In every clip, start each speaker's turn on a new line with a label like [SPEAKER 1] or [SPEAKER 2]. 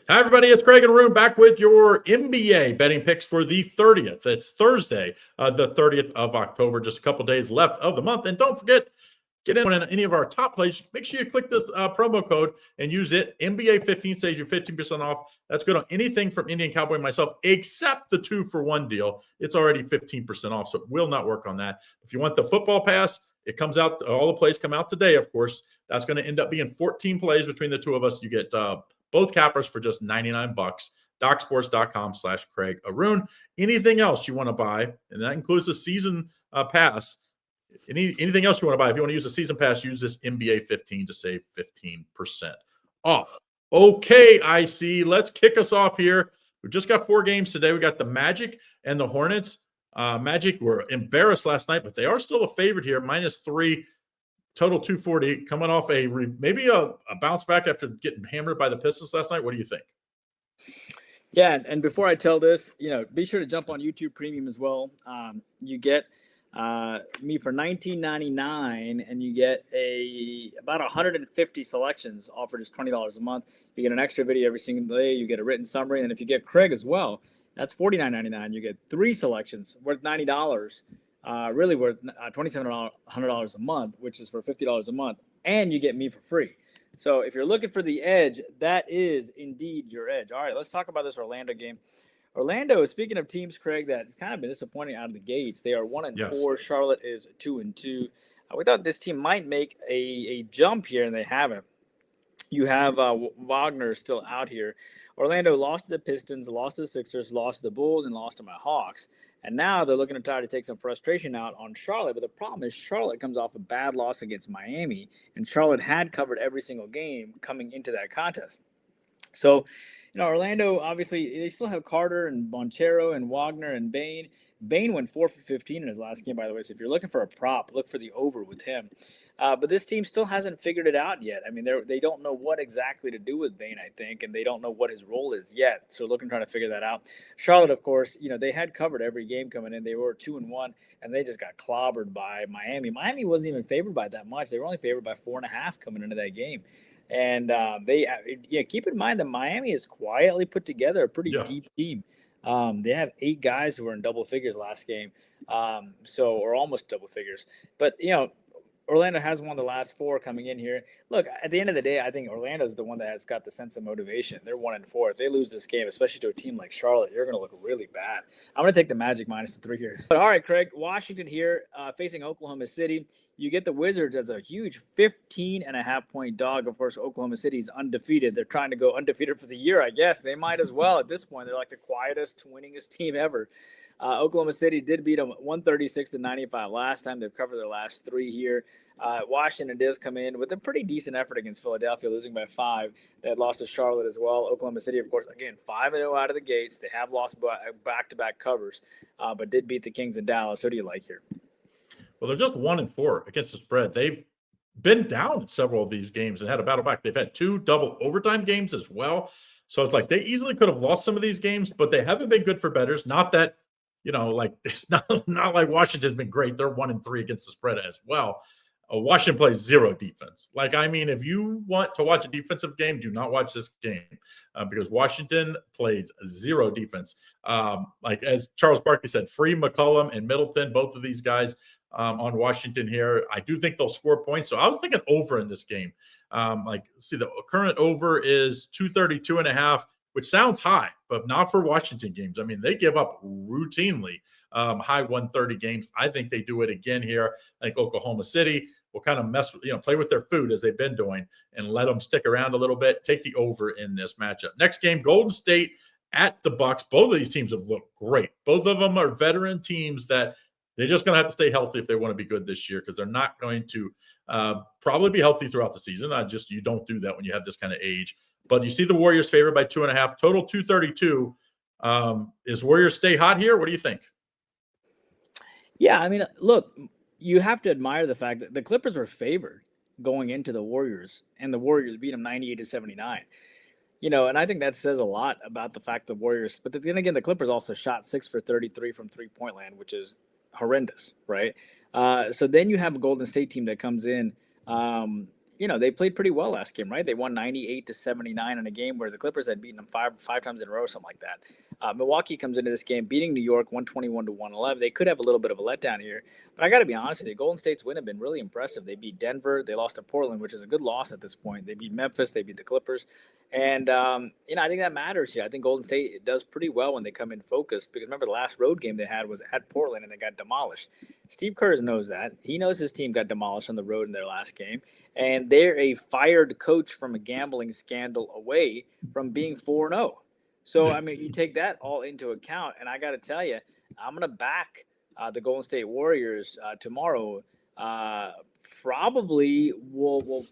[SPEAKER 1] Hi, everybody. It's Craig and Arun back with your NBA betting picks for the 30th. It's Thursday, the 30th of October, just a couple days left of the month. And don't forget, get in on any of our top plays. Make sure you click this promo code and use it. NBA 15 saves you 15% off. That's good on anything from Indian Cowboy and myself, except the 2-for-1 deal. It's already 15% off, so it will not work on that. If you want the football pass, it comes out. All the plays come out today, of course. That's going to end up being 14 plays between the two of us. You get both cappers for just $99. DocSports.com/Craig Arun. Anything else you want to buy, and that includes the season pass. Anything else you want to buy? If you want to use a season pass, use this NBA 15 to save 15% off. Okay, I see. Let's kick us off here. We just got 4 games today. We got the Magic and the Hornets. Magic were embarrassed last night, but they are still a favorite here, -3. Total 240, coming off maybe a bounce back after getting hammered by the Pistons last night. What do you think?
[SPEAKER 2] Yeah, and before I tell this, be sure to jump on YouTube Premium as well. You get me for $19.99, and you get about 150 selections offered just $20 a month. You get an extra video every single day. You get a written summary, and if you get Craig as well, that's $49.99. You get 3 selections worth $90. Really worth $2,700 a month, which is for $50 a month, and you get me for free. So if you're looking for the edge, that is indeed your edge. All right, let's talk about this Orlando game. Orlando, speaking of teams, Craig, that kind of been disappointing out of the gates. They are 1-4. Yes. Charlotte is 2-2. We thought this team might make a jump here, and they haven't. You have Wagner still out here. Orlando lost to the Pistons, lost to the Sixers, lost to the Bulls, and lost to my Hawks. And now they're looking to try to take some frustration out on Charlotte. But the problem is Charlotte comes off a bad loss against Miami, and Charlotte had covered every single game coming into that contest. So, Orlando, obviously, they still have Carter and Bonchero and Wagner and Bain. Bain went 4 for 15 in his last game, by the way. So if you're looking for a prop, look for the over with him. But this team still hasn't figured it out yet. I mean, they don't know what exactly to do with Bain, I think, and they don't know what his role is yet. So trying to figure that out. Charlotte, of course, they had covered every game coming in. They were 2-1, and they just got clobbered by Miami. Miami wasn't even favored by that much. They were only favored by 4.5 coming into that game. And keep in mind that Miami has quietly put together a pretty deep team. They have 8 guys who were in double figures last game, or almost double figures. But, Orlando has won the last 4 coming in here. Look, at the end of the day, I think Orlando's the one that has got the sense of motivation. They're 1-4. If they lose this game, especially to a team like Charlotte, you're going to look really bad. I'm going to take the Magic -3 here. But all right, Craig, Washington here facing Oklahoma City. You get the Wizards as a huge 15.5-point dog. Of course, Oklahoma City's undefeated. They're trying to go undefeated for the year, I guess. They might as well at this point. They're like the quietest, winningest team ever. Oklahoma City did beat them 136-95 last time. They've covered their last 3 here. Washington does come in with a pretty decent effort against Philadelphia, losing by 5. They had lost to Charlotte as well. Oklahoma City, of course, again, 5-0 out of the gates. They have lost back-to-back covers, but did beat the Kings in Dallas. Who do you like here?
[SPEAKER 1] Well, they're just 1-4 against the spread. They've been down in several of these games and had a battle back. They've had 2 double overtime games as well. So it's like they easily could have lost some of these games, but they haven't been good for bettors. Not that, it's not like Washington's been great. They're 1-3 against the spread as well. Washington plays 0 defense. If you want to watch a defensive game, do not watch this game because Washington plays 0 defense. As Charles Barkley said, free McCollum and Middleton, both of these guys on Washington here. I do think they'll score points. So I was thinking over in this game. The current over is 232.5, which sounds high, but not for Washington games. I mean, they give up routinely high 130 games. I think they do it again here. I think Oklahoma City will kind of play with their food as they've been doing and let them stick around a little bit. Take the over in this matchup. Next game, Golden State at the Bucks. Both of these teams have looked great. Both of them are veteran teams that they're just going to have to stay healthy if they want to be good this year because they're not going to probably be healthy throughout the season. You don't do that when you have this kind of age. But you see the Warriors favored by 2.5, total 232. Is Warriors stay hot here? What do you think?
[SPEAKER 2] Yeah, I mean, look, you have to admire the fact that the Clippers were favored going into the Warriors, and the Warriors beat them 98-79. And I think that says a lot about the fact the Warriors. But then again, the Clippers also shot 6 for 33 from three-point land, which is horrendous, right? So then you have a Golden State team that comes in they played pretty well last game, right? They won 98-79 in a game where the Clippers had beaten them five times in a row, something like that. Milwaukee comes into this game beating New York 121-111. They could have a little bit of a letdown here, but I got to be honest with you, Golden State's win have been really impressive. They beat Denver, they lost to Portland, which is a good loss at this point. They beat Memphis, they beat the Clippers, and I think that matters here. I think Golden State does pretty well when they come in focused, because remember the last road game they had was at Portland and they got demolished. Steve Kerr knows that. He knows his team got demolished on the road in their last game, and they're a fired coach from a gambling scandal away from being 4-0. So, I mean, you take that all into account, and I got to tell you, I'm going to back the Golden State Warriors tomorrow. Probably will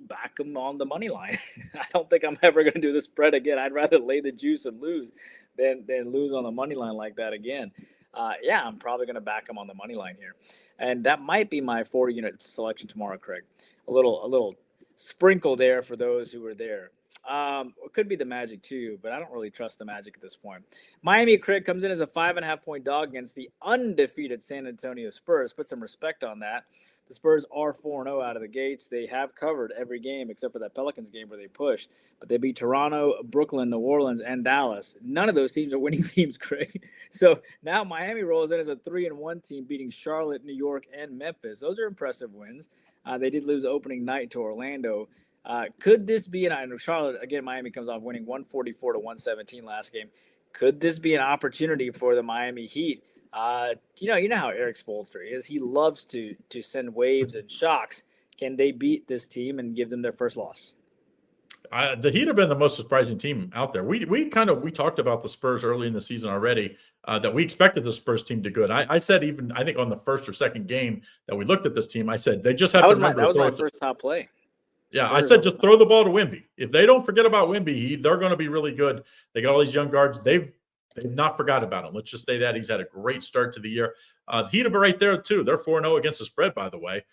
[SPEAKER 2] back them on the money line. I don't think I'm ever going to do the spread again. I'd rather lay the juice and lose than lose on the money line like that again. I'm probably going to back them on the money line here. And that might be my 4-unit selection tomorrow, Craig. A little sprinkle there for those who were there. It could be the Magic too, but I don't really trust the Magic at this point. Miami, Craig, comes in as a 5.5-point dog against the undefeated San Antonio Spurs. Put some respect on that. The Spurs are 4-0 out of the gates. They have covered every game except for that Pelicans game where they pushed. But they beat Toronto, Brooklyn, New Orleans, and Dallas. None of those teams are winning teams, Craig. So now Miami rolls in as a 3-1 team, beating Charlotte, New York, and Memphis. Those are impressive wins. They did lose opening night to Orlando. Could this be I know Charlotte, again, Miami comes off winning 144-117 last game. Could this be an opportunity for the Miami Heat? You know how Eric Spoelstra is. He loves to send waves and shocks. Can they beat this team and give them their first loss?
[SPEAKER 1] The Heat have been the most surprising team out there. We talked about the Spurs early in the season already, that we expected the Spurs team to good. I said, even I think on the first or second game that we looked at this team, I said they just have to remember.
[SPEAKER 2] That was my first top play.
[SPEAKER 1] Yeah, Spurs, I said just throw the ball to Wemby. If they don't forget about Wemby, they're going to be really good. They got all these young guards. They've not forgot about him. Let's just say that. He's had a great start to the year. The Heat are right there, too. They're 4-0 against the spread, by the way.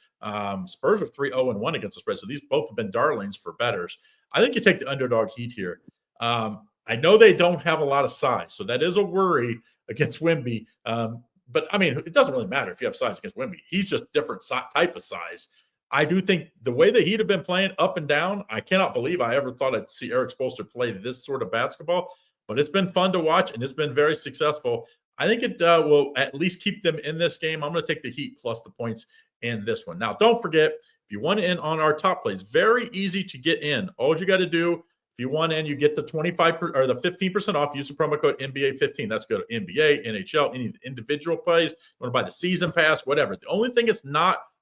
[SPEAKER 1] Spurs are 3-0-1 against the spread. So these both have been darlings for bettors. I think you take the underdog Heat here. I know they don't have a lot of size, so that is a worry against Wemby. But, I mean, it doesn't really matter if you have size against Wemby. He's just different type of size. I do think the way the Heat have been playing up and down, I cannot believe I ever thought I'd see Eric Spoelstra play this sort of basketball. But it's been fun to watch, and it's been very successful. I think it will at least keep them in this game. I'm going to take the Heat plus the points in this one. Now, don't forget, if you want in on our top plays, very easy to get in. All you got to do, if you want in, you get the 25 or the 15% off. Use the promo code NBA15. That's go to NBA, NHL, any individual plays. You want to buy the season pass, whatever. The only thing it's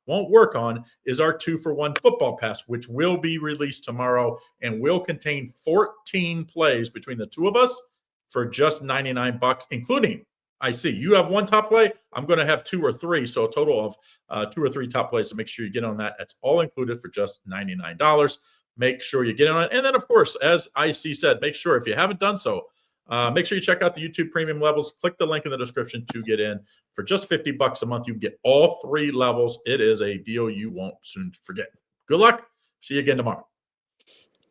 [SPEAKER 1] won't work on is our 2-for-1 football pass, which will be released tomorrow and will contain 14 plays between the two of us for just $99, including, I see you have one top play. I'm going to have 2 or 3. So a total of 2 or 3 top plays. So make sure you get on that. That's all included for just $99. Make sure you get on it. And then, of course, as IC said, make sure if you haven't done so, make sure you check out the YouTube premium levels. Click the link in the description to get in. For just $50 a month, you can get all 3 levels. It is a deal you won't soon forget. Good luck. See you again tomorrow.